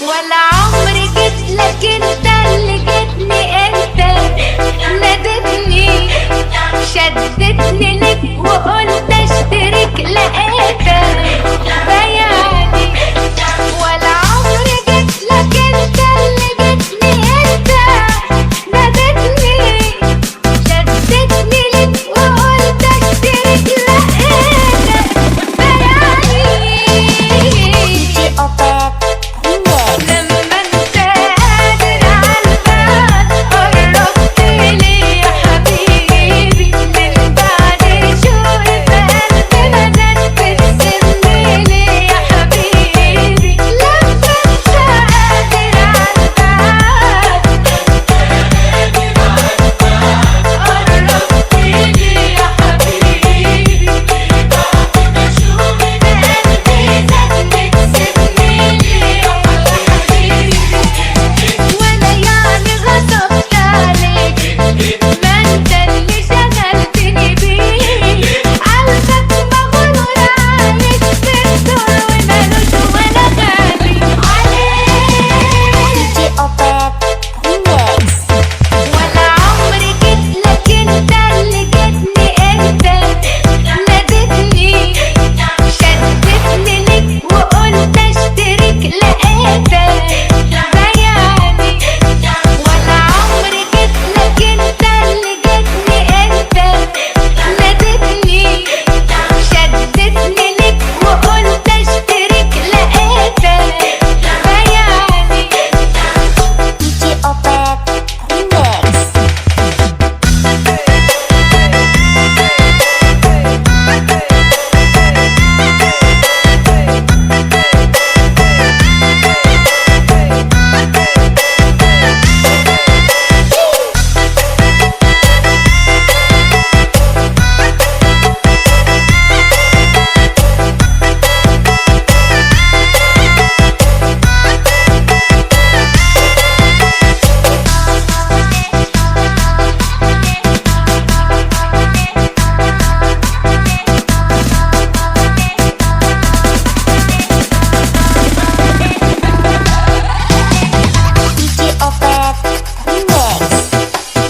ولا عمري جيت لك، انت اللي جيتني، انت نادتني شدتني لك وقلت اشترك، لقيتك بياني. ولا عمري جيت لك، انت اللي جيتني، انت نادتني شدتني لك وقلت اشترك، لقيتك بياني. لما انت قادر عالباب قربتلي يا حبيبي، من بعد شهور بقلبي مدد بتسميلي يا حبيبي. لما انت قادر عالباب قربتلي يا حبيبي، من بعد شهور بقلبي مدد بتسميلي يا حبيبي. وانا يعني غصبت عليك، ما انت اللي شغلتني بيه، قلبك مغرور عايش في الدور ومالوش ولا غالي عليك. ولا عمري جيت لك، انت اللي جيتني، انت نادتني شدتني لك وقلت اشترك، لقيتك بياني. ولا عمري جيت لك، انت اللي جيتني، انت نادتني شدتني لك وقلت اشترك، لقيتك بياني.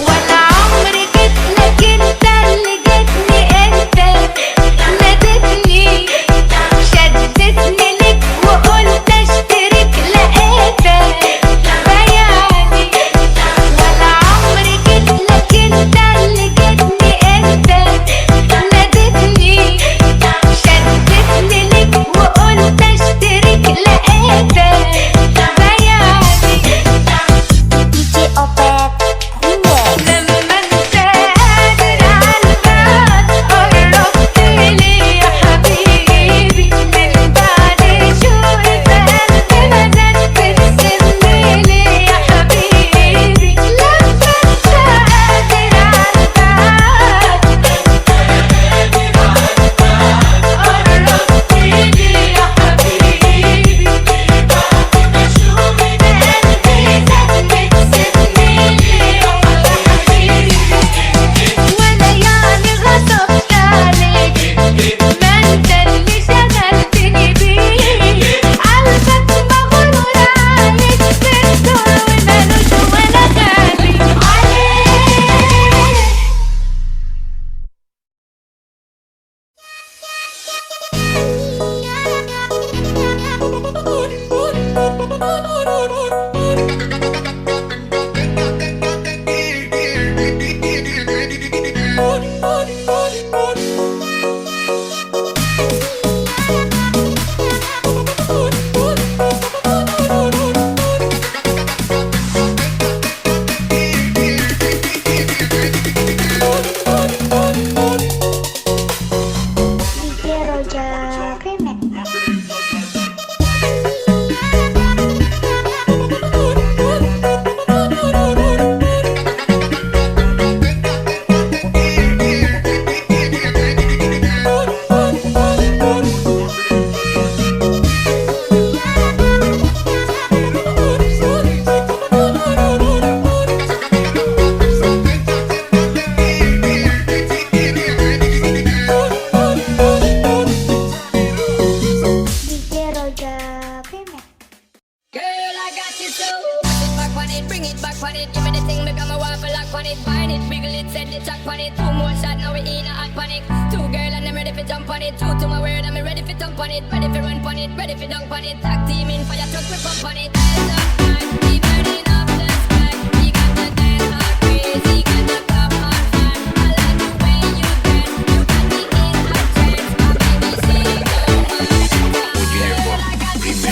ولا عمري جيت لك، انت اللي جيتني، انت نادتني شدتني لك وقلت اشترك، لقيتك بياني. ولا عمري جيت لك، انت اللي جيتني، انت نادتني شدتني لك وقلت اشترك، لقيتك بياني. لما انت قادر عالباب قربتلي يا حبيبي، من بعد شهور بقلبي مدد بتسميلي يا حبيبي. لما انت قادر عالباب قربتلي يا حبيبي، من بعد شهور بقلبي مدد بتسميلي يا حبيبي. وانا يعني غصبت عليك، ما انت اللي شغلتني بيه، قلبك مغرور عايش في الدور ومالوش ولا غالي عليك. you so. Put it back on it, bring it back on it. Give me the thing, become a waffle lock on it. Bind it, wiggle it, set the track on it. 2 more shots, now we in a hot panic. 2 girl and I'm ready for jump on it. 2 to my word, I'm ready for thump on it. Ready for run on it, ready for dunk on it. Tag team in fire truck, we pump on it. Hands up high, we burning up the sky. We got the dance all crazy, got the club on fire. I like the way you dance, you got me in hot trance. My baby, she don't mind. What you here for? Remix.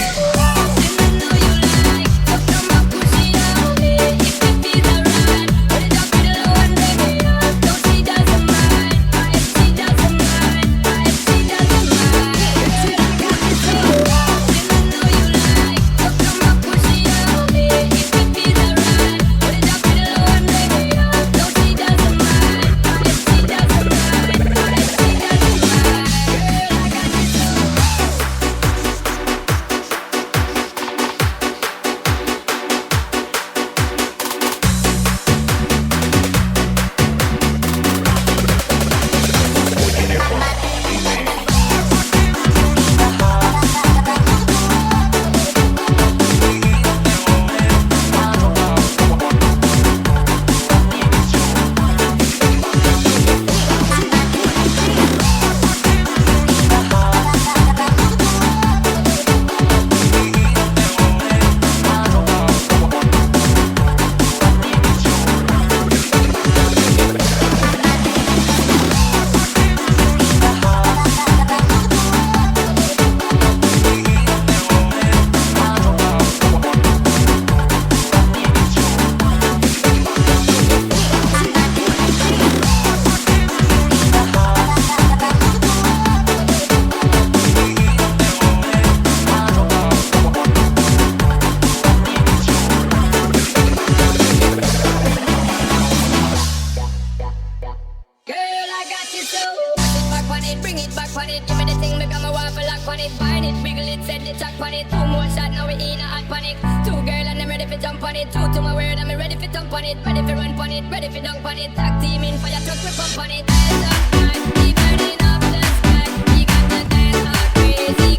Bring it back on it, give me the thing, become a waffle lock on it. Bind it, wiggle it, set the track on it. 2 more shots, now we in a hot panic. 2 girl and I'm ready for jump on it. 2 to my word, I'm ready for thump on it. Ready for run on it, ready for dunk on it. Tag team in fire truck, we pump on it. Hands up high, we burning up the sky. We got the dance all crazy.